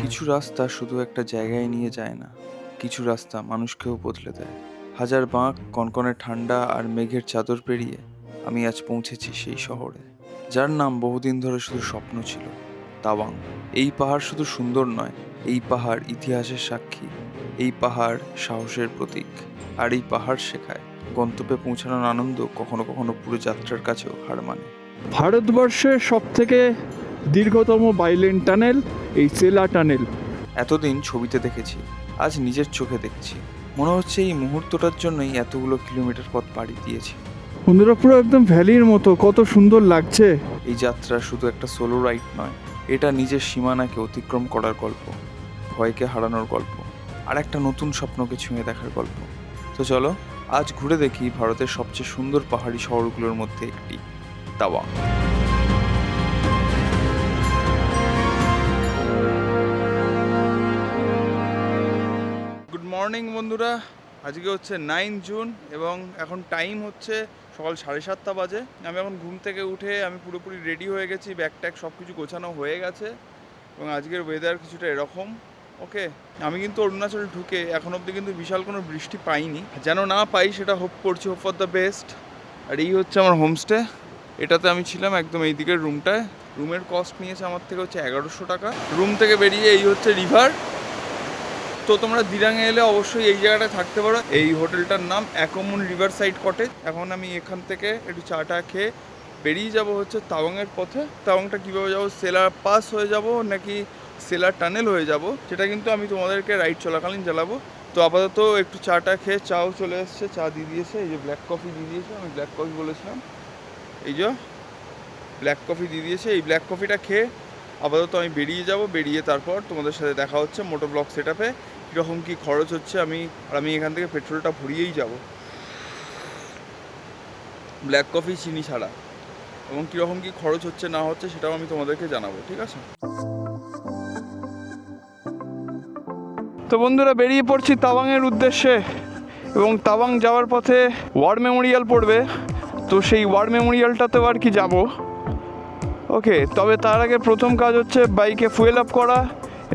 কিছু রাস্তা শুধু একটা জায়গায় নিয়ে যায় না, কিছু রাস্তা মানুষকেও বদলে দেয়। হাজার বাঁক, কনকনে ঠান্ডা আর মেঘের চাদর পেরিয়ে আমি আজ পৌঁছেছি সেই শহরে, যার নাম বহুদিন ধরে শুধু স্বপ্ন ছিল, তাওয়াং। এই পাহাড় শুধু সুন্দর নয়, এই পাহাড় ইতিহাসের সাক্ষী, এই পাহাড় সাহসের প্রতীক। আর এই পাহাড় শেখায় গন্তব্যে পৌঁছানোর আনন্দ কখনো কখনো পুরো যাত্রার কাছেও হার মানে। ভারতবর্ষের সব থেকে দীর্ঘতম বাইলেন টানেল এই সেলা টানেল। এতদিন ছবিতে দেখেছি, আজ নিজের চোখে দেখছি। মনে হচ্ছে এই মুহূর্তটার জন্যই এতগুলো কিলোমিটার পথ পাড়ি দিয়েছি। বন্ধুরা, পুরো একদম ভ্যালির মতো, কত সুন্দর লাগছে। এই যাত্রা শুধু একটা সোলো রাইড নয়, এটা নিজের সীমানাকে অতিক্রম করার গল্প, ভয়কে হারানোর গল্প, আর একটা নতুন স্বপ্নকে ছুঁয়ে দেখার গল্প। তো চলো আজ ঘুরে দেখি ভারতের সবচেয়ে সুন্দর পাহাড়ি শহরগুলোর মধ্যে একটি, তাওয়াং। গুড মর্নিং বন্ধুরা, আজকে হচ্ছে 9 জুন এবং এখন টাইম হচ্ছে সকাল 7:30 বাজে। আমি এখন ঘুম থেকে উঠে আমি পুরোপুরি রেডি হয়ে গেছি, ব্যাগ ট্যাগ সব কিছু গোছানো হয়ে গেছে এবং আজকের ওয়েদার কিছুটা এরকম। ওকে, আমি কিন্তু অরুণাচল ঢুকে এখন অবধি কিন্তু বিশাল কোনো বৃষ্টি পাইনি, যেন না পাই সেটা হোপ করছি, হোপ ফর দ্য বেস্ট। আর এই হচ্ছে আমার হোমস্টে, এটাতে আমি ছিলাম একদম এই দিকের রুমটায়। রুমের কস্ট নিয়েছে আমার থেকে হচ্ছে 1100 টাকা। রুম থেকে বেরিয়ে এই হচ্ছে রিভার। তো তোমরা দিরাঙে এলে অবশ্যই এই জায়গাটায় থাকতে পারো। এই হোটেলটার নাম অ্যাকোমুন রিভার সাইড কটেজ। এখন আমি এখান থেকে একটু চাটা খেয়ে বেরিয়ে যাব হচ্ছে তাওয়াংয়ের পথে। তাওয়াংটা কীভাবে যাবো, সেলার পাস হয়ে যাব নাকি সেলার টানেল হয়ে যাব, সেটা কিন্তু আমি তোমাদেরকে রাইড চলাকালীন জ্বালাবো। তো আপাতত একটু চাটা খেয়ে, চাও চলে এসছে, চা দিয়ে দিয়েছে, এই যে ব্ল্যাক কফি দিয়ে দিয়েছে, আমি ব্ল্যাক কফি বলেছিলাম, এই যে ব্ল্যাক কফি দিয়ে দিয়েছে। এই ব্ল্যাক কফিটা খেয়ে আপাতত আমি বেরিয়ে যাব। বেরিয়ে তারপর তোমাদের সাথে দেখা হচ্ছে মোটো ব্লগ সেট আপে, কীরকম কী খরচ হচ্ছে। আমি এখান থেকে পেট্রোলটা ভরিয়েই যাব, ব্ল্যাক কফি চিনি ছাড়া, এবং কীরকম কী খরচ হচ্ছে না হচ্ছে সেটাও আমি তোমাদেরকে জানাবো, ঠিক আছে? তো বন্ধুরা, বেরিয়ে পড়ছি তাওয়াংয়ের উদ্দেশ্যে এবং তাওয়াং যাওয়ার পথে ওয়ার মেমোরিয়াল পড়বে। তো সেই ওয়ার মেমোরিয়ালটাতেও আর কি যাব। ওকে, তবে তার আগে প্রথম কাজ হচ্ছে বাইকে ফুয়েল আপ করা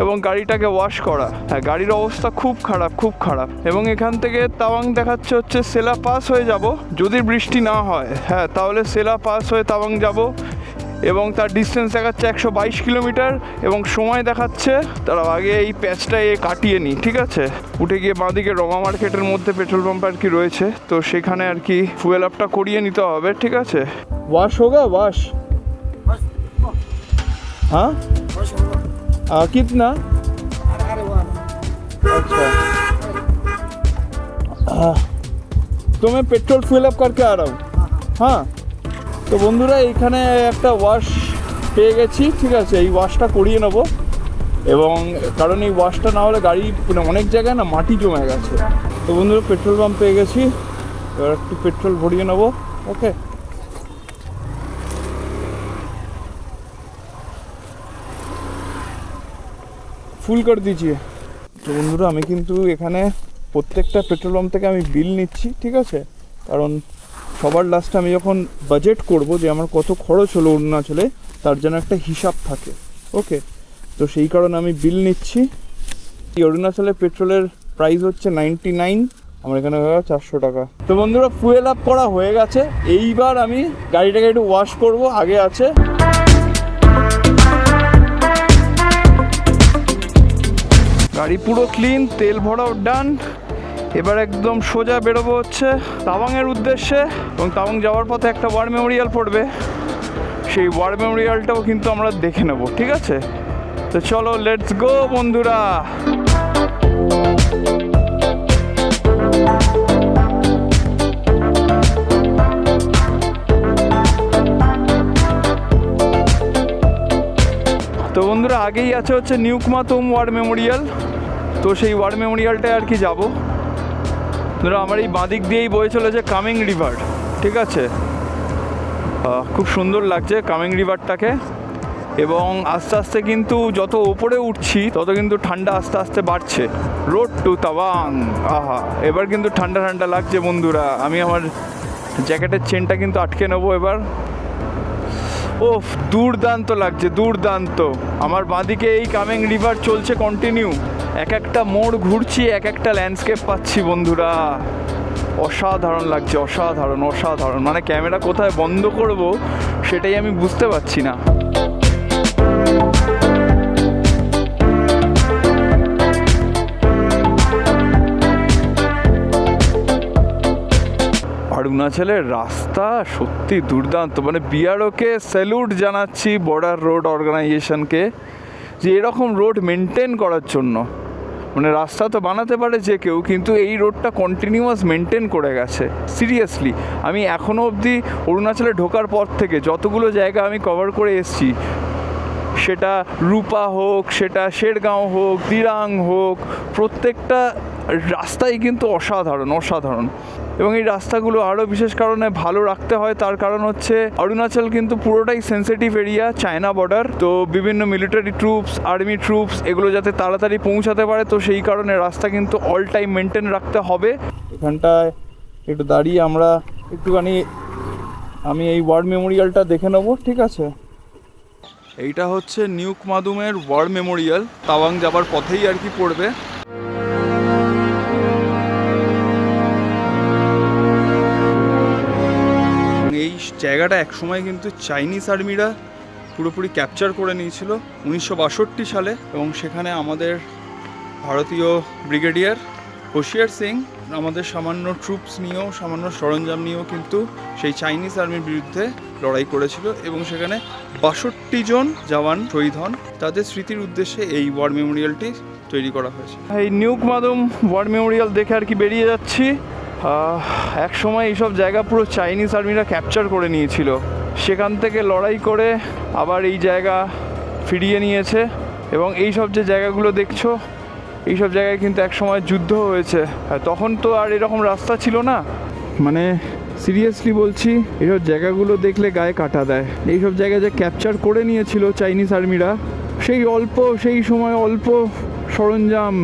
এবং গাড়িটাকে ওয়াশ করা। হ্যাঁ, গাড়ির অবস্থা খুব খারাপ, খুব খারাপ। এবং এখান থেকে তাওয়াং দেখাচ্ছে হচ্ছে সেলা পাস হয়ে যাব, যদি বৃষ্টি না হয়। হ্যাঁ, তাহলে সেলা পাস হয়ে তাওয়াং যাব এবং তার ডিস্টেন্স দেখাচ্ছে 122 কিলোমিটার এবং সময় দেখাচ্ছে, তার আগে এই প্যাচটা কাটিয়ে নিই, ঠিক আছে? উঠে গিয়ে বাঁদিকে রমা মার্কেটের মধ্যে পেট্রোল পাম্প আর কি রয়েছে, তো সেখানে আর কি ফুয়েল আপটা করিয়ে নিতে হবে, ঠিক আছে? ওয়াশ হোগা ওয়াশ? हाँ कितना? अच्छा, तो मैं पेट्रोल ফুয়েল আপ करके आ रहा हूँ। হ্যাঁ, তো বন্ধুরা এখানে একটা ওয়াশ পেয়ে গেছি, ঠিক আছে? এই ওয়াশটা করিয়ে নেব, এবং কারণ এই ওয়াশটা না হলে গাড়ি মানে অনেক জায়গায় না মাটি জমে গেছে। তো বন্ধুরা পেট্রোল পাম্প পেয়ে গেছি, এবার একটু পেট্রোল ভরিয়ে নেবো। ওকে, ফুল করে দিয়েছি। তো বন্ধুরা আমি কিন্তু এখানে প্রত্যেকটা পেট্রোল পাম্প থেকে আমি বিল নিচ্ছি, ঠিক আছে? কারণ সবার লাস্টে আমি যখন বাজেট করব যে আমার কত খরচ হলো অরুণাচলে, তার জন্য একটা হিসাব থাকে। ওকে, তো সেই কারণে আমি বিল নিচ্ছি। এই অরুণাচলে পেট্রোলের প্রাইস হচ্ছে 99, আমার এখানে হয়ে গেছে 400 টাকা। তো বন্ধুরা ফুয়েল আপ করা হয়ে গেছে, এইবার আমি গাড়িটাকে একটু ওয়াশ করব। আগে আছে গাড়ি পুরো ক্লিন, তেল ভরাও ডান। এবার একদম সোজা বেরোবো হচ্ছে তাওয়াংয়ের উদ্দেশ্যে, এবং তাওয়াং যাওয়ার পথে একটা ওয়ার মেমোরিয়াল পড়বে, সেই ওয়ার মেমোরিয়ালটাও কিন্তু আমরা দেখে নেব, ঠিক আছে? তো চলো লেটস গো বন্ধুরা। তো বন্ধুরা আগেই আছে হচ্ছে নিউকমাতম ওয়ার মেমোরিয়াল, তো সেই ওয়ার মেমোরিয়ালটায় আর কি যাবো। ধরো আমার এই বাঁদিক দিয়েই বয়ে চলেছে কামেং রিভার, ঠিক আছে? খুব সুন্দর লাগছে কামেং রিভারটাকে, এবং আস্তে আস্তে কিন্তু যত ওপরে উঠছি তত কিন্তু ঠান্ডা আস্তে আস্তে বাড়ছে। রোড টু তাওয়াং, আহা এবার কিন্তু ঠান্ডা ঠান্ডা লাগছে বন্ধুরা। আমি আমার জ্যাকেটের চেনটা কিন্তু আটকে নেবো এবার। ওফ, দুর্দান্ত লাগছে, দুর্দান্ত। আমার বাঁদিকে এই কামেং রিভার চলছে কন্টিনিউ, এক একটা মোড় ঘুরছি, এক একটা ল্যান্ডস্কেপ পাচ্ছি বন্ধুরা। অসাধারণ লাগছে, অসাধারণ অসাধারণ। মানে ক্যামেরা কোথায় বন্ধ করব সেটাই আমি বুঝতে পারছি না। অরুণাচলের রাস্তা সত্যি দুর্দান্ত। মানে বিআরওকে স্যালুট জানাচ্ছি, বর্ডার রোড অর্গানাইজেশনকে, যে এরকম রোড মেনটেন করার জন্য। মানে রাস্তা তো বানাতে পারে যে কেউ, কিন্তু এই রোডটা কন্টিনিউয়াস মেনটেন করে গেছে। সিরিয়াসলি আমি এখনও অবধি অরুণাচলে ঢোকার পর থেকে যতগুলো জায়গা আমি কভার করে এসেছি, সেটা রূপা হোক, সেটা শেরগাঁও হোক, দিরাং হোক, প্রত্যেকটা রাস্তাই কিন্তু অসাধারণ অসাধারণ। এবং এই রাস্তাগুলো আরও বিশেষ কারণে ভালো রাখতে হয়, তার কারণ হচ্ছে অরুণাচল কিন্তু পুরোটাই সেন্সিটিভ এরিয়া, চায়না বর্ডার। তো বিভিন্ন মিলিটারি ট্রুপস, আর্মি ট্রুপস এগুলো যাতে তাড়াতাড়ি পৌঁছাতে পারে, তো সেই কারণে রাস্তা কিন্তু অল টাইম মেনটেন রাখতে হবে। এখানটায় একটু দাঁড়িয়ে আমরা একটুখানি আমি এই ওয়ার মেমোরিয়ালটা দেখে নেবো, ঠিক আছে? এইটা হচ্ছে নিউক মাদুমের ওয়ার মেমোরিয়াল, তাওয়াং যাবার পথেই আর কি পড়বে। এই জায়গাটা একসময় কিন্তু চাইনিজ আর্মিরা পুরোপুরি ক্যাপচার করে নিয়েছিল 1962 সালে, এবং সেখানে আমাদের ভারতীয় ব্রিগেডিয়ার হোশিয়ার সিং আমাদের সামান্য ট্রুপস নিয়েও, সামান্য সরঞ্জাম নিয়েও কিন্তু সেই চাইনিজ আর্মির বিরুদ্ধে লড়াই করেছিল, এবং সেখানে 62 জন জওয়ান শহীদ হন। তাদের স্মৃতির উদ্দেশ্যে এই ওয়ার মেমোরিয়ালটি তৈরি করা হয়েছে। এই নিউক মাদুম ওয়ার মেমোরিয়াল দেখে আর কি বেরিয়ে যাচ্ছি। এক সময় এইসব জায়গা পুরো চাইনিজ আর্মিরা ক্যাপচার করে নিয়েছিল, সেখান থেকে লড়াই করে আবার এই জায়গা ফিরিয়ে নিয়েছে। এবং এই সব যে জায়গাগুলো দেখছো, এইসব জায়গায় কিন্তু এক সময় যুদ্ধ হয়েছে। তখন তো আর এরকম রাস্তা ছিল না। মানে সিরিয়াসলি বলছি, এইসব জায়গাগুলো দেখলে গায়ে কাটা দেয়। এইসব জায়গায় যে ক্যাপচার করে নিয়েছিল চাইনিজ আর্মিরা, সেই সময় অল্প সরঞ্জাম,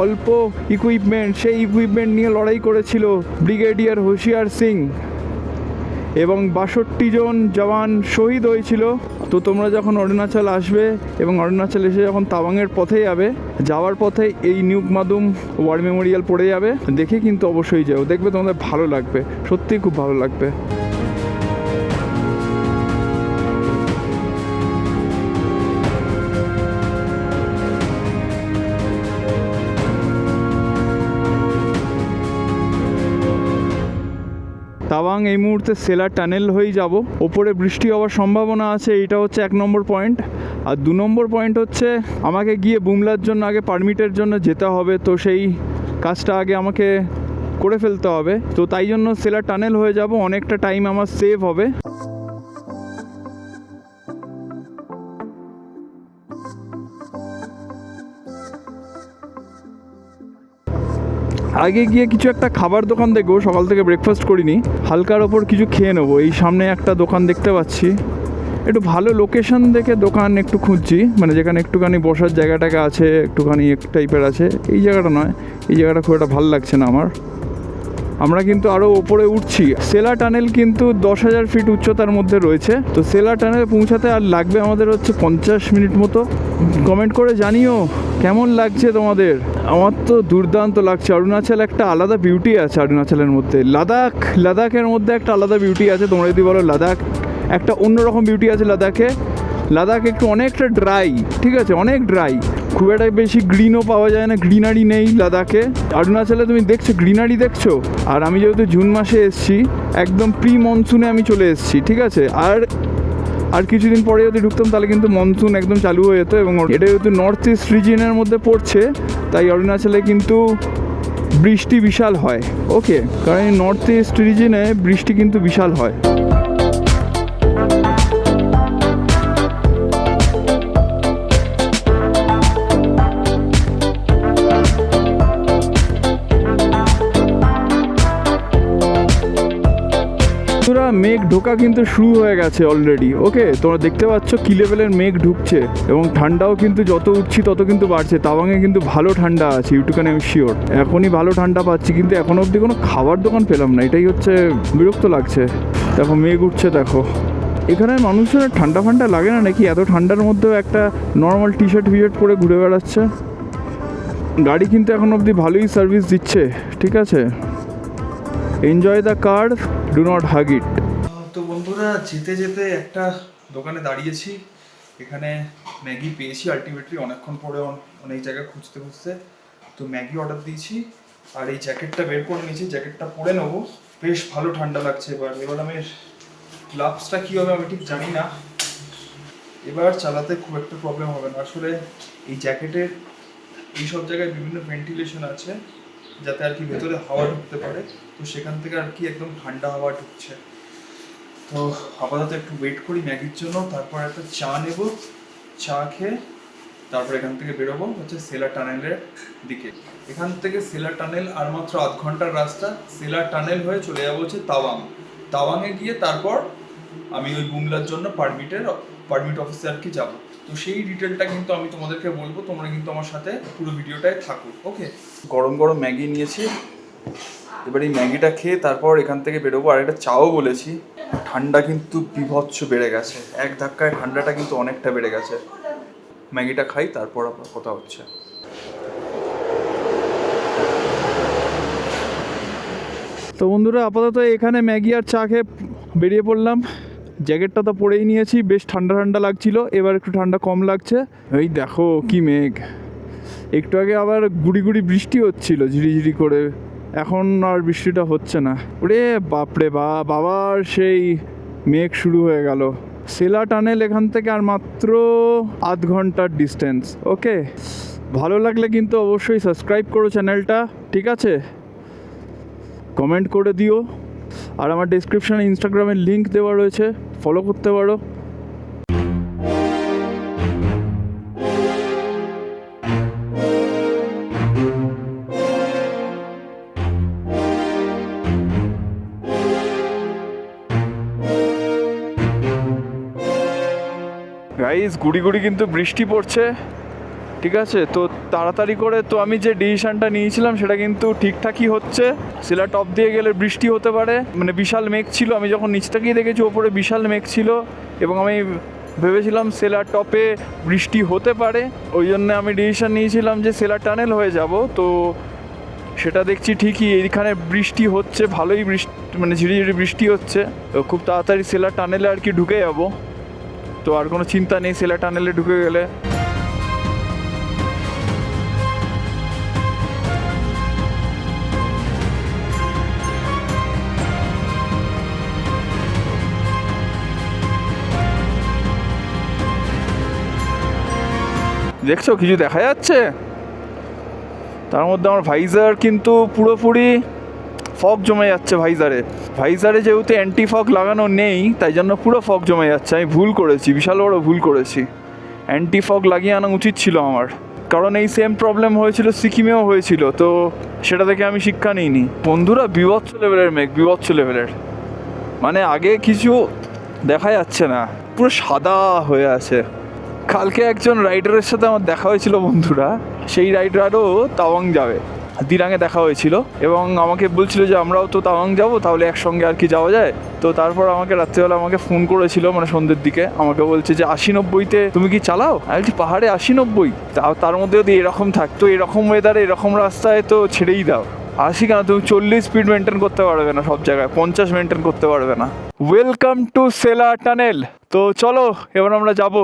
অল্প ইকুইপমেন্ট, সেই ইকুইপমেন্ট নিয়ে লড়াই করেছিল ব্রিগেডিয়ার হোশিয়ার সিং, এবং 62 জন জওয়ান শহীদ হয়েছিল। তো তোমরা যখন অরুণাচল আসবে এবং অরুণাচল এসে যখন তাওয়াংয়ের পথে যাবে, যাওয়ার পথে এই নিউক মাদুম ওয়ার মেমোরিয়াল পড়ে যাবে, দেখে কিন্তু অবশ্যই যাও, দেখবে তোমাদের ভালো লাগবে, সত্যিই খুব ভালো লাগবে। তাওয়াং এই মুহূর্তে সেলার টানেল হয়ে যাব, ওপরে বৃষ্টি হওয়ার সম্ভাবনা আছে, এইটা হচ্ছে 1 নম্বর পয়েন্ট। আর 2 নম্বর পয়েন্ট হচ্ছে আমাকে গিয়ে বুমলার জন্য আগে পারমিটের জন্য যেতে হবে, তো সেই কাজটা আগে আমাকে করে ফেলতে হবে। তো তাই জন্য সেলার টানেল হয়ে যাব, অনেকটা টাইম আমার সেভ হবে। আগে গিয়ে কিছু একটা খাবার দোকান দেখবো, সকাল থেকে ব্রেকফাস্ট করিনি, হালকার ওপর কিছু খেয়ে নেবো। এই সামনে একটা দোকান দেখতে পাচ্ছি, একটু ভালো লোকেশন দেখে দোকান একটু খুঁজছি, মানে যেখানে একটুখানি বসার জায়গাটাকে আছে, একটুখানি এক টাইপের আছে। এই জায়গাটা নয়, এই জায়গাটা খুব একটা ভালো লাগছে না আমার। আমরা কিন্তু আরও ওপরে উঠছি। সেলা টানেল কিন্তু 10,000 ফিট উচ্চতার মধ্যে রয়েছে। তো সেলা টানেলে পৌঁছাতে আর লাগবে আমাদের হচ্ছে 50 মিনিট মতো। কমেন্ট করে জানিও কেমন লাগছে তোমাদের। আমার তো দুর্দান্ত লাগছে। অরুণাচল একটা আলাদা বিউটি আছে অরুণাচলের মধ্যে। লাদাখের মধ্যে একটা আলাদা বিউটি আছে। তোমরা যদি বলো লাদাখ একটা অন্যরকম বিউটি আছে লাদাখে। লাদাখ একটু অনেকটা ড্রাই, ঠিক আছে, অনেক ড্রাই, খুব একটা বেশি গ্রিনও পাওয়া যায় না, গ্রিনারি নেই লাদাখে। অরুণাচলে তুমি দেখছো গ্রিনারি দেখছো। আর আমি যেহেতু জুন মাসে এসেছি, একদম প্রি মনসুনে আমি চলে এসেছি, ঠিক আছে। আর কিছুদিন পরে যদি ঢুকতাম তাহলে কিন্তু মনসুন একদম চালু হয়ে যেত। এবং এটা যেহেতু নর্থ ইস্ট রিজিয়নের মধ্যে পড়ছে, তাই অরুণাচলে কিন্তু বৃষ্টি বিশাল হয়। ওকে, কারণ এই নর্থ ইস্ট রিজিয়নে বৃষ্টি কিন্তু বিশাল হয়। মেঘ ঢোকা কিন্তু শুরু হয়ে গেছে অলরেডি। ওকে, তোমরা দেখতে পাচ্ছ কি লেভেলের মেঘ ঢুকছে, এবং ঠান্ডাও কিন্তু যত উঠছি তত কিন্তু বাড়ছে। তাওয়াংয়ে কিন্তু ভালো ঠান্ডা আছে, ইউটুকানে আমি শিওর। এখনই ভালো ঠান্ডা পাচ্ছি, কিন্তু এখনো অবধি কোনো খাবার দোকান পেলাম না, এটাই হচ্ছে বিরক্ত লাগছে। দেখো মেঘ উঠছে, দেখো এখানে মানুষের ঠান্ডা ফান্ডা লাগে না নাকি? এত ঠান্ডার মধ্যেও একটা নর্মাল টি শার্ট পরে ঘুরে বেড়াচ্ছে। গাড়ি কিন্তু এখন অবধি ভালোই সার্ভিস দিচ্ছে, ঠিক আছে। Enjoy the car, do not hug it. তো বন্ধুরা, যেতে যেতে একটা দোকানে দাঁড়িয়েছি। এখানে ম্যাগি পেয়েছি আলটিমেটলি, অনেকক্ষণ পরে অনেক জায়গায় খুঁজতে খুঁজতে। তো ম্যাগি অর্ডার দিয়েছি আর এই জ্যাকেটটা বের করে নিয়েছি, জ্যাকেটটা পরে নেবো। বেশ ভালো ঠান্ডা লাগছে। এবার আমি গ্লাভসটা কী হবে আমি ঠিক জানি না। এবার চালাতে খুব একটা প্রবলেম হবে না। আসলে এই জ্যাকেটের এই সব জায়গায় বিভিন্ন ভেন্টিলেশন আছে যাতে আর কি ভেতরে হাওয়া ঢুকতে পারে, তো সেখান থেকে আর কি একদম ঠান্ডা হাওয়া ঢুকছে। তো আপাতত একটু ওয়েট করি ম্যাগির জন্য, তারপর একটা চা নেব। চা খেয়ে তারপর এখান থেকে বেরোবো হচ্ছে সেলার টানেলের দিকে। এখান থেকে সেলার টানেল আর মাত্র আধ ঘন্টার রাস্তা। সেলার টানেল হয়ে চলে যাবো হচ্ছে তাওয়াং। তাওয়াংয়ে গিয়ে তারপর আমি ওই বুমলার জন্য পারমিট অফিসে আর কি যাবো। তো সেই ডিটেলটা কিন্তু আমি তোমাদেরকে বলবো, তোমরা কিন্তু আমার সাথে পুরো ভিডিওটায় থাকো, ওকে। গরম গরম ম্যাগি নিয়েছি, এবার এই ম্যাগিটা খেয়ে তারপর এখান থেকে বেরোবো। আর একটা চাও বলেছি। ঠান্ডা কিন্তু বিভৎস বেড়ে গেছে, এক ধাক্কায় ঠান্ডাটা কিন্তু অনেকটা বেড়ে গেছে। ম্যাগিটা খাই, তারপর আপনার কথা হচ্ছে। তো বন্ধুরা, আপাতত এখানে ম্যাগি আর চা খেয়ে বেরিয়ে পড়লাম। জ্যাকেটটা তো পরেই নিয়েছি, বেশ ঠান্ডা ঠান্ডা লাগছিল, এবার একটু ঠান্ডা কম লাগছে। এই দেখো কি মেঘ। একটু আগে আবার গুড়ি গুড়ি বৃষ্টি হচ্ছিল ঝিরিঝিরি করে, এখন আর বৃষ্টিটা হচ্ছে না। ওরে বাপরে বাবার সেই মেঘ শুরু হয়ে গেল। সেলা টানেল এখান থেকে আর মাত্র আধ ঘন্টার ডিস্টেন্স, ওকে। ভালো লাগলে কিন্তু অবশ্যই সাবস্ক্রাইব করো চ্যানেলটা, ঠিক আছে। কমেন্ট করে দিও, আর আমার ডেসক্রিপশানে ইনস্টাগ্রামের লিঙ্ক দেওয়া রয়েছে, ফলো করতে পারো। গাইস, গুড়ি গুড়ি কিন্তু বৃষ্টি পড়ছে, ঠিক আছে। তো তাড়াতাড়ি করে, তো আমি যে ডিসিশানটা নিয়েছিলাম সেটা কিন্তু ঠিকঠাকই হচ্ছে। সেলা টপ দিয়ে গেলে বৃষ্টি হতে পারে, মানে বিশাল মেঘ ছিল। আমি যখন নিচ থেকেই দেখেছি ওপরে বিশাল মেঘ ছিল, এবং আমি ভেবেছিলাম সেলা টপে বৃষ্টি হতে পারে। ওই জন্য আমি ডিসিশান নিয়েছিলাম যে সেলা টানেল হয়ে যাব। তো সেটা দেখছি ঠিকই এইখানে বৃষ্টি হচ্ছে, ভালোই বৃষ্টি, মানে ঝিরিঝিরি বৃষ্টি হচ্ছে। তো খুব তাড়াতাড়ি সেলা টানেলে আর কি ঢুকে যাবো। তো আর কোনো চিন্তা নেই সেলা টানেলে ঢুকে গেলে। দেখছো কিছু দেখা যাচ্ছে? তার মধ্যে আমার ভাইজার কিন্তু পুরোপুরি ফগ জমে যাচ্ছে ভাইজারে যেহেতু অ্যান্টি ফগ লাগানো নেই, তাই জন্য পুরো ফগ জমে যাচ্ছে। আমি ভুল করেছি, বিশাল বড় ভুল করেছি। অ্যান্টি ফগ লাগিয়ে আনা উচিত ছিল আমার, কারণ এই সেম প্রবলেম হয়েছিল সিকিমেও হয়েছিল। তো সেটা থেকে আমি শিক্ষা নিইনি। বন্ধুরা, বিভৎস লেভেলের মেঘ, বিভৎস লেভেলের, মানে আগে কিছু দেখা যাচ্ছে না, পুরো সাদা হয়ে আছে। কালকে একজন রাইডারের সাথে আমার দেখা হয়েছিল বন্ধুরা, সেই রাইডারও তাওয়াং যাবে। দিরাঙে দেখা হয়েছিল এবং আমাকে বলছিল যে আমরাও তো তাওয়াং যাব, তাহলে একসঙ্গে আর কি যাওয়া যায়। তো তারপর আমাকে রাত্রিবেলা আমাকে ফোন করেছিল, মানে সন্ধ্যের দিকে আমাকে বলছে যে 80-90-তে তুমি কি চালাও? আমি বলছি পাহাড়ে 80-90, তার মধ্যে যদি এরকম থাকতো, এরকম ওয়েদারে এরকম রাস্তায়, তো ছেড়েই দাও। 80 কেন, তুমি 40 স্পিড মেনটেন করতে পারবে না সব জায়গায়, 50 মেনটেন করতে পারবে না। Welcome to Sela tunnel. তো চলো এবার আমরা যাব।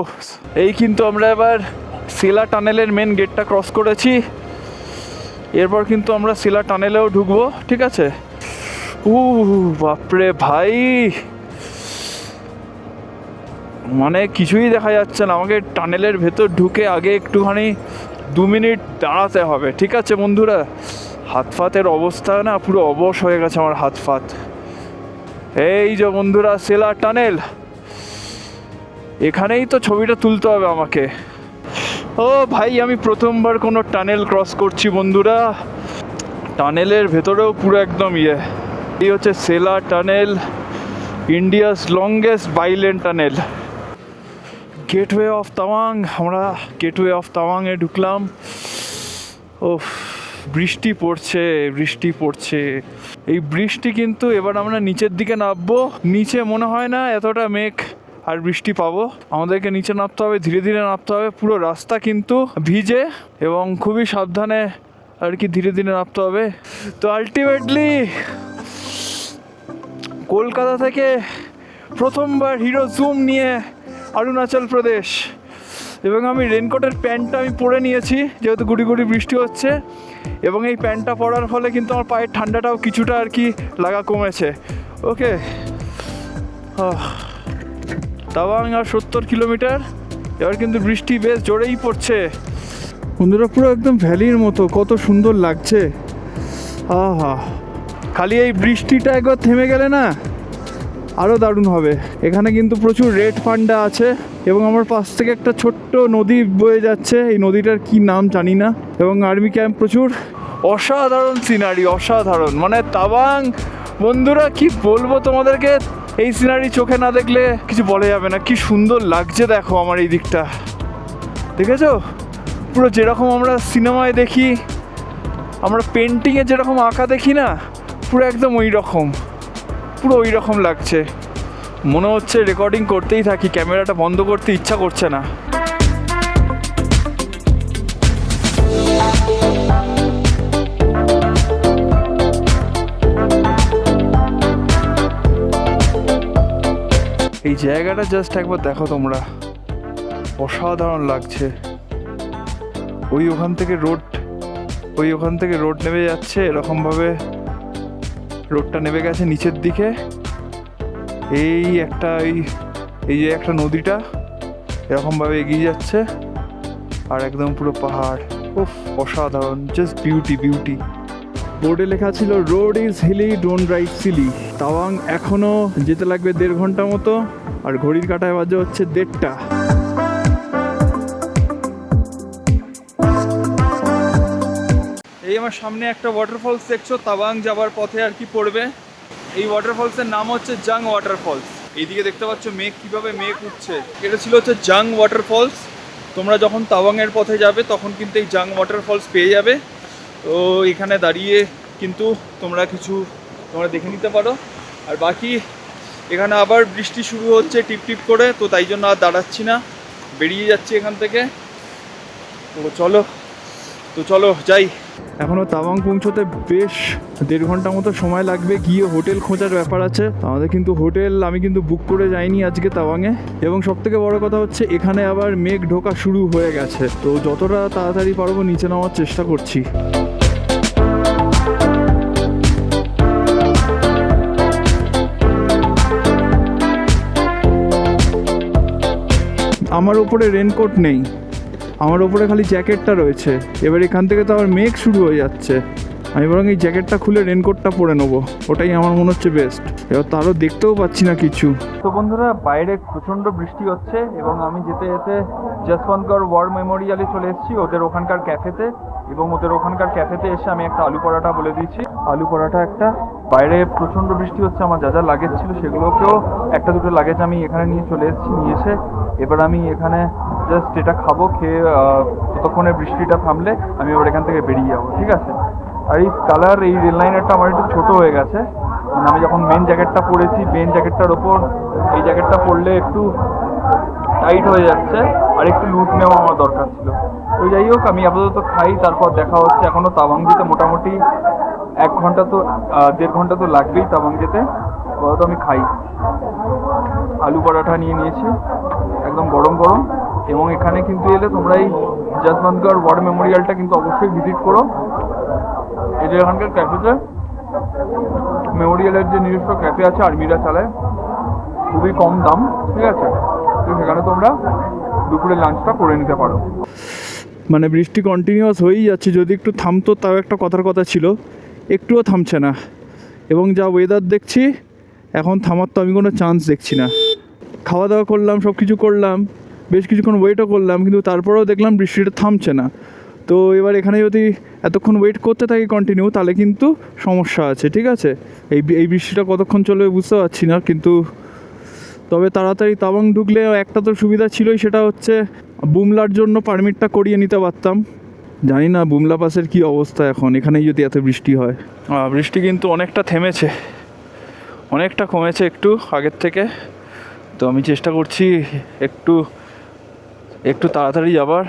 এই কিন্তু আমরা এবার সেলা টানেলের মেন গেটটা ক্রস করেছি, এরপর কিন্তু আমরা সেলা টানেলেও ঢুকবো, ঠিক আছে। বাপরে ভাই, মানে কিছুই দেখা যাচ্ছে না। আমাকে টানেলের ভেতর ঢুকে আগে একটুখানি 2 মিনিট দাঁড়াতে হবে, ঠিক আছে বন্ধুরা। হাত ফাতের অবস্থা না পুরো অবশ হয়ে গেছে আমার হাত ফাত। এই যে বন্ধুরা সেলা টানেল, এখানেই তো ছবিটা তুলতে হবে আমাকে। ও ভাই, আমি প্রথমবার কোনো টানেল ক্রস করছি বন্ধুরা। টানেলের ভেতরেও পুরো একদম এই হচ্ছে Sela tunnel, India's longest bilane tunnel. Gateway of Tawang, আমরা গেটওয়ে অফ তাওয়াংয়ে ঢুকলাম। ও বৃষ্টি পড়ছে। এই বৃষ্টি কিন্তু এবার আমরা নিচের দিকে নামবো। নিচে মনে হয় না এতটা মেঘ আর বৃষ্টি পাবো। আমাদেরকে নিচে নামতে হবে, ধীরে ধীরে নামতে হবে, পুরো রাস্তা কিন্তু ভিজে এবং খুবই সাবধানে আর কি ধীরে ধীরে নামতে হবে। তো আলটিমেটলি কলকাতা থেকে প্রথমবার হিরো জুম নিয়ে অরুণাচল প্রদেশ, এবং আমি রেনকোটের প্যান্টটা আমি পরে নিয়েছি যেহেতু গুড়ি গুড়ি বৃষ্টি হচ্ছে, এবং এই প্যান্টটা পরার ফলে কিন্তু আমার পায়ের ঠান্ডাটাও কিছুটা আর কি লাগা কমেছে। ওকে, তাওয়াং আর 70 কিলোমিটার, এবার কিন্তু বৃষ্টি বেশ জোরেই পড়ছে। বন্ধুরা পুরো একদম ভ্যালির মতো, কত সুন্দর লাগছে। আহা, খালি এই বৃষ্টিটা একবার থেমে গেলে না আরও দারুণ হবে। এখানে কিন্তু প্রচুর রেড পান্ডা আছে এবং আমার পাশ থেকে একটা ছোট্ট নদী বয়ে যাচ্ছে, এই নদীটার কি নাম জানি না, এবং আর্মি ক্যাম্প প্রচুর। অসাধারণ সিনারি, অসাধারণ, মানে তাওয়াং বন্ধুরা কি বলবো তোমাদেরকে, এই সিনারি চোখে না দেখলে কিছু বলা যাবে না। কি সুন্দর লাগছে দেখো আমার এই দিকটা, দেখেছো? পুরো যেরকম আমরা সিনেমায় দেখি, আমরা পেন্টিংয়ে যেরকম আঁকা দেখি না, পুরো একদম ওই রকম, পুরো ওই রকম লাগছে। মনে হচ্ছে রেকর্ডিং করতেই থাকি, ক্যামেরাটা বন্ধ করতে ইচ্ছা করছে না। এই জায়গাটা জাস্ট একবার দেখো তোমরা, অসাধারণ লাগছে। ওখান থেকে রোড নেমে যাচ্ছে, এরকমভাবে রোডটা নেমে গেছে নিচের দিকে। এই যে একটা নদীটা এরকমভাবে এগিয়ে যাচ্ছে, আর একদম পুরো পাহাড়। উফ, অসাধারণ, জাস্ট বিউটি বিউটি। বোর্ডে লেখা ছিল road is hilly, don't ride silly. Tawang এখনও যেতে লাগবে 1.5 ঘন্টা মতো, আর ঘড়ির কাঁটায় বাজে হচ্ছে 1:30। এই আমার সামনে একটা ওয়াটারফলস দেখছো, তাওয়াং যাবার পথে আর কি পড়বে। এই ওয়াটারফলসের নাম হচ্ছে জাং ওয়াটারফলস। এইদিকে দেখতে পাচ্ছ মেঘ, কিভাবে মেঘ উঠছে। এটা ছিল হচ্ছে জাং ওয়াটারফলস। তোমরা যখন তাওয়াংয়ের পথে যাবে তখন কিন্তু এই জাং ওয়াটারফলস পেয়ে যাবে। তো এখানে দাঁড়িয়ে কিন্তু তোমরা দেখে নিতে পারো। আর বাকি এখানে আবার বৃষ্টি শুরু হচ্ছে টিপ টিপ করে, তো তাই জন্য আর দাঁড়াচ্ছি না, বেরিয়ে যাচ্ছি এখান থেকে। তো চলো যাই। এখনও তাওয়াং পৌঁছতে বেশ 1.5 ঘন্টা মতো সময় লাগবে। গিয়ে হোটেল খোঁজার ব্যাপার আছে আমাদের, কিন্তু হোটেল আমি কিন্তু বুক করে যাইনি আজকে তাওয়াংয়ে। এবং সবথেকে বড় কথা হচ্ছে এখানে আবার মেঘ ঢোকা শুরু হয়ে গেছে, তো যতটা তাড়াতাড়ি পারবো নিচে নামার চেষ্টা করছি। আমার উপরে রেনকোট নেই, আমার ওপরে খালি জ্যাকেটটা রয়েছে। এবার এখান থেকে তো আবার মেঘ শুরু হয়ে যাচ্ছে, আমি বরং এই জ্যাকেটটা খুলে রেনকোটটা পরে নেবো, ওটাই আমার মনে হচ্ছে বেস্ট। এবার তারও দেখতেও পাচ্ছি না কিছু। তো বন্ধুরা বাইরে প্রচণ্ড বৃষ্টি হচ্ছে, এবং আমি যেতে যেতে যশবন্তগড় ওয়ার মেমোরিয়ালে চলে এসেছি, ওদের ওখানকার ক্যাফেতে। এবং ওদের ওখানকার ক্যাফেতে এসে আমি একটা আলু পরাঠা বলে দিয়েছি, আলু পরাঠা একটা। বাইরে প্রচণ্ড বৃষ্টি হচ্ছে, আমার যা যা লাগেজ ছিল সেগুলোকেও একটা দুটো লাগেজ আমি এখানে নিয়ে চলে এসেছি। নিয়ে এসে এবার আমি এখানে জাস্ট এটা খাবো, খেয়ে ততক্ষণে বৃষ্টিটা থামলে আমি এবার এখান থেকে বেরিয়ে যাবো, ঠিক আছে? আর এই কালার, এই রেল লাইনারটা আমার একটু ছোটো হয়ে গেছে, মানে আমি যখন মেন জ্যাকেটটা পরেছি, মেন জ্যাকেটটার ওপর এই জ্যাকেটটা পরলে একটু টাইট হয়ে যাচ্ছে, আর একটু লুজ নেওয়া আমার দরকার ছিল। তো যাই হোক, আমি আপাতত খাই, তারপর দেখা হচ্ছে। এখনও তাওয়াং যেতে মোটামুটি 1 ঘন্টা তো 1.5 ঘন্টা তো লাগবেই তাওয়াং যেতে। আপাতত আমি খাই। আলু পরাঠা নিয়ে নিয়েছি, একদম গরম গরম। এবং এখানে কিন্তু এলে তোমরা এই যশবন্তগড় ওয়ার মেমোরিয়ালটা কিন্তু অবশ্যই ভিজিট করো। এই যে এখানকার ক্যাফেতে, মেমোরিয়ালের যে নিজস্ব ক্যাফে আছে আর্মিরা চালায়, খুবই কম দাম, ঠিক আছে? তো সেখানে তোমরা দুপুরে লাঞ্চটা করে নিতে পারো। মানে বৃষ্টি কন্টিনিউয়াস হয়েই যাচ্ছে, যদি একটু থামতো তাও একটা কথার কথা ছিল, একটুও থামছে না। এবং যা ওয়েদার দেখছি এখন থামার তো আমি কোনো চান্স দেখছি না। খাওয়া দাওয়া করলাম, সব কিছু করলাম, বেশ কিছুক্ষণ ওয়েটও করলাম, কিন্তু তারপরেও দেখলাম বৃষ্টিটা থামছে না। তো এবার এখানে যদি এতক্ষণ ওয়েট করতে থাকি কন্টিনিউ, তাহলে কিন্তু সমস্যা আছে, ঠিক আছে? এই বৃষ্টিটা কতক্ষণ চলবে বুঝতে পারছি না, কিন্তু তবে তাড়াতাড়ি তাওয়াং ঢুকলে একটা তো সুবিধা ছিলই, সেটা হচ্ছে বুমলার জন্য পারমিটটা করিয়ে নিতে পারতাম। জানি না বুমলা পাসের কী অবস্থা এখন, এখানেই যদি এত বৃষ্টি হয়। বৃষ্টি কিন্তু অনেকটা থেমেছে, অনেকটা কমেছে একটু আগের থেকে। তো আমি চেষ্টা করছি একটু একটু তাড়াতাড়ি যাবার।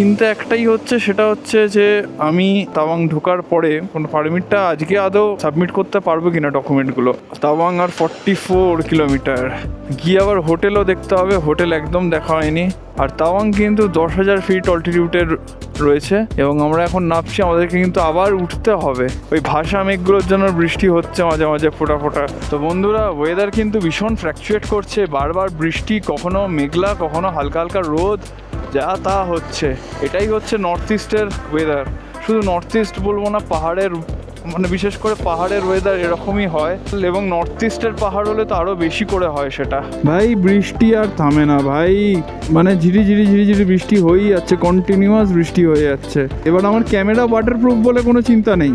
চিন্তা একটাই হচ্ছে, সেটা হচ্ছে যে আমি তাওয়াং ঢোকার পরে কোনো পারমিটটা আজকে আদৌ সাবমিট করতে পারবো কিনা ডকুমেন্টগুলো। তাওয়াং আর 44 কিলোমিটার গিয়ে আবার হোটেলও দেখতে হবে, হোটেল একদম দেখা হয়নি। আর তাওয়াং কিন্তু 10,000 ফিট অল্টিটিউডের রয়েছে এবং আমরা এখন নামছি, আমাদেরকে কিন্তু আবার উঠতে হবে। ওই ভাষা মেঘগুলোর জন্য বৃষ্টি হচ্ছে মাঝে মাঝে ফোঁটা ফোঁটা। তো বন্ধুরা, ওয়েদার কিন্তু ভীষণ ফ্ল্যাকচুয়েট করছে, বারবার বৃষ্টি, কখনো মেঘলা, কখনো হালকা হালকা রোদ, যা তা হচ্ছে। এটাই হচ্ছে নর্থ ইস্টের ওয়েদার। শুধু নর্থ ইস্ট বলবো না, পাহাড়ের মানে বিশেষ করে পাহাড়ের ওয়েদার এরকমই হয়, এবং নর্থ ইস্টের পাহাড় হলে তো আরও বেশি করে হয় সেটা। ভাই বৃষ্টি আর থামে না ভাই, মানে ঝিরিঝিরি ঝিরিঝিরি বৃষ্টি হয়েই যাচ্ছে, কন্টিনিউয়াস বৃষ্টি হয়ে যাচ্ছে। এবার আমার ক্যামেরা ওয়াটারপ্রুফ বলে কোনো চিন্তা নেই,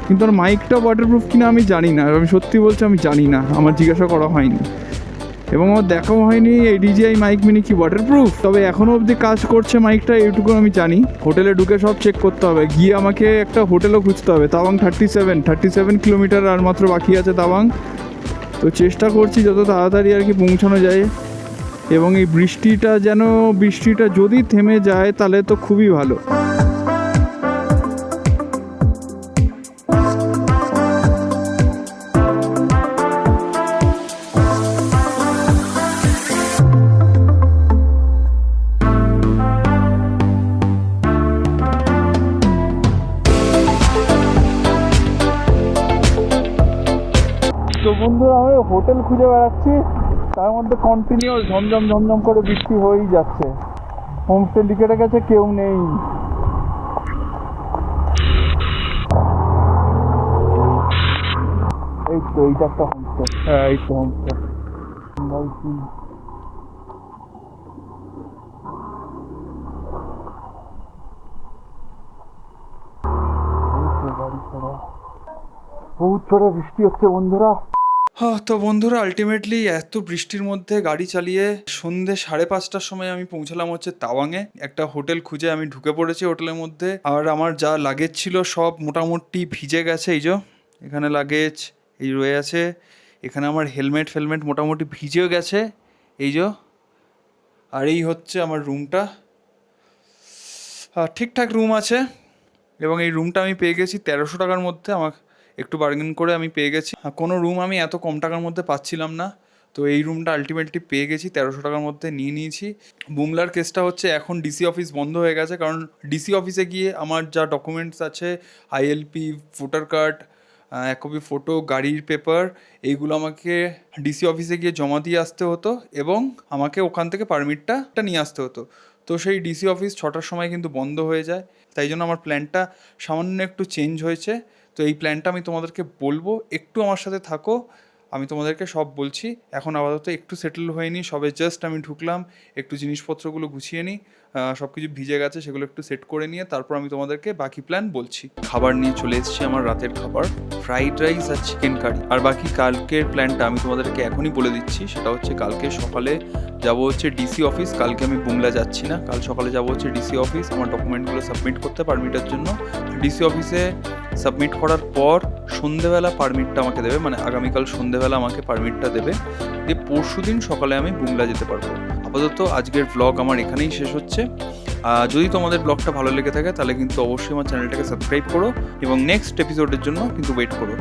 কিন্তু আমার মাইকটা ওয়াটারপ্রুফ কিনা আমি জানি না। আমি সত্যি বলছি, আমি জানি না, আমার জিজ্ঞাসা করা হয়নি এবং আমার দেখাও হয়নি এই DJI মাইক মিনি কি ওয়াটারপ্রুফ। তবে এখনও অবধি কাজ করছে মাইকটা, এইটুকু আমি জানি। হোটেলে ঢুকে সব চেক করতে হবে, গিয়ে আমাকে একটা হোটেলও খুঁজতে হবে। তাওয়াং 37 কিলোমিটার আর মাত্র বাকি আছে তাওয়াং। তো চেষ্টা করছি যত তাড়াতাড়ি আর কি পৌঁছানো যায়, এবং এই বৃষ্টিটা যদি থেমে যায় তাহলে তো খুবই ভালো। তো বন্ধুরা, আমি হোটেল খুঁজে বেড়াচ্ছি, তার মধ্যে কন্টিনিউয়াস ঝমঝম ঝমঝম করে বৃষ্টি হয়েই যাচ্ছে। হোমস্টে লিখে রেখেছে কেউ নেই। এই তো এইটা একটা হোমস্টে, হ্যাঁ এই তো হোমস্টে। বহুত জোরে বৃষ্টি হচ্ছে বন্ধুরা। তো বন্ধুরা, আলটিমেটলি এত বৃষ্টির মধ্যে গাড়ি চালিয়ে সন্ধ্যে 5:30টার সময় আমি পৌঁছালাম হচ্ছে তাওয়াংয়ে। একটা হোটেল খুঁজে আমি ঢুকে পড়েছি হোটেলের মধ্যে। আর আমার যা লাগেজ ছিল সব মোটামুটি ভিজে গেছে। এই যে এখানে লাগেজ এই রয়ে আছে, এখানে আমার হেলমেট মোটামুটি ভিজেও গেছে এই যে। আর এই হচ্ছে আমার রুমটা, ঠিকঠাক রুম আছে, এবং এই রুমটা আমি পেয়ে গেছি 1300 টাকার মধ্যে। আমাকে একটু বার্গেন করে আমি পেয়ে গেছি। কোনো রুম আমি এত কম টাকার মধ্যে পাচ্ছিলাম না, তো এই রুমটা আলটিমেটলি পেয়ে গেছি 1300 টাকার মধ্যে নিয়ে নিয়েছি। বুমলার কেসটা হচ্ছে এখন ডিসি অফিস বন্ধ হয়ে গেছে, কারণ ডিসি অফিসে গিয়ে আমার যা ডকুমেন্টস আছে, ILP, ভোটার কার্ড, এক কপি ফটো, গাড়ির পেপার, এইগুলো আমাকে ডিসি অফিসে গিয়ে জমা দিয়ে আসতে হতো, এবং আমাকে ওখান থেকে পারমিটটা নিয়ে আসতে হতো। তো সেই ডিসি অফিস 6টার সময় কিন্তু বন্ধ হয়ে যায়, তাই জন্য আমার প্ল্যানটা সামান্য একটু চেঞ্জ হয়েছে। তো এই প্ল্যানটা আমি তোমাদেরকে বলবো, একটু আমার সাথে থাকো, আমি তোমাদেরকে সব বলছি। এখন আপাতত একটু সেটেল হয়নি, সবে জাস্ট আমি ঢুকলাম, একটু জিনিসপত্রগুলো গুছিয়ে নিই, সব কিছু ভিজে গেছে, সেগুলো একটু সেট করে নিয়ে তারপর আমি তোমাদেরকে বাকি প্ল্যান বলছি। খাবার নিয়ে চলে এসেছি, আমার রাতের খাবার ফ্রাইড রাইস আর চিকেন কারি। আর বাকি কালকের প্ল্যানটা আমি তোমাদেরকে এখনই বলে দিচ্ছি, সেটা হচ্ছে কালকে সকালে যাব হচ্ছে ডিসি অফিস। কালকে আমি বুমলা যাচ্ছি না, কাল সকালে যাব হচ্ছে ডিসি অফিস আমার ডকুমেন্টগুলো সাবমিট করতে পারমিটের জন্য। ডিসি অফিসে সাবমিট করার পর সন্ধেবেলা পারমিটটা আমাকে দেবে, মানে আগামীকাল সন্ধেবেলা আমাকে পারমিটটা দেবে, দিয়ে পরশু দিন সকালে আমি বুমলা যেতে পারবো। আপাতত আজকের ব্লগ আমার এখানেই শেষ হচ্ছে। যদি তোমাদের ব্লগটা ভালো লেগে থাকে তাহলে কিন্তু অবশ্যই আমার চ্যানেলটাকে সাবস্ক্রাইব করো, এবং নেক্সট এপিসোডের জন্য কিন্তু ওয়েট করো।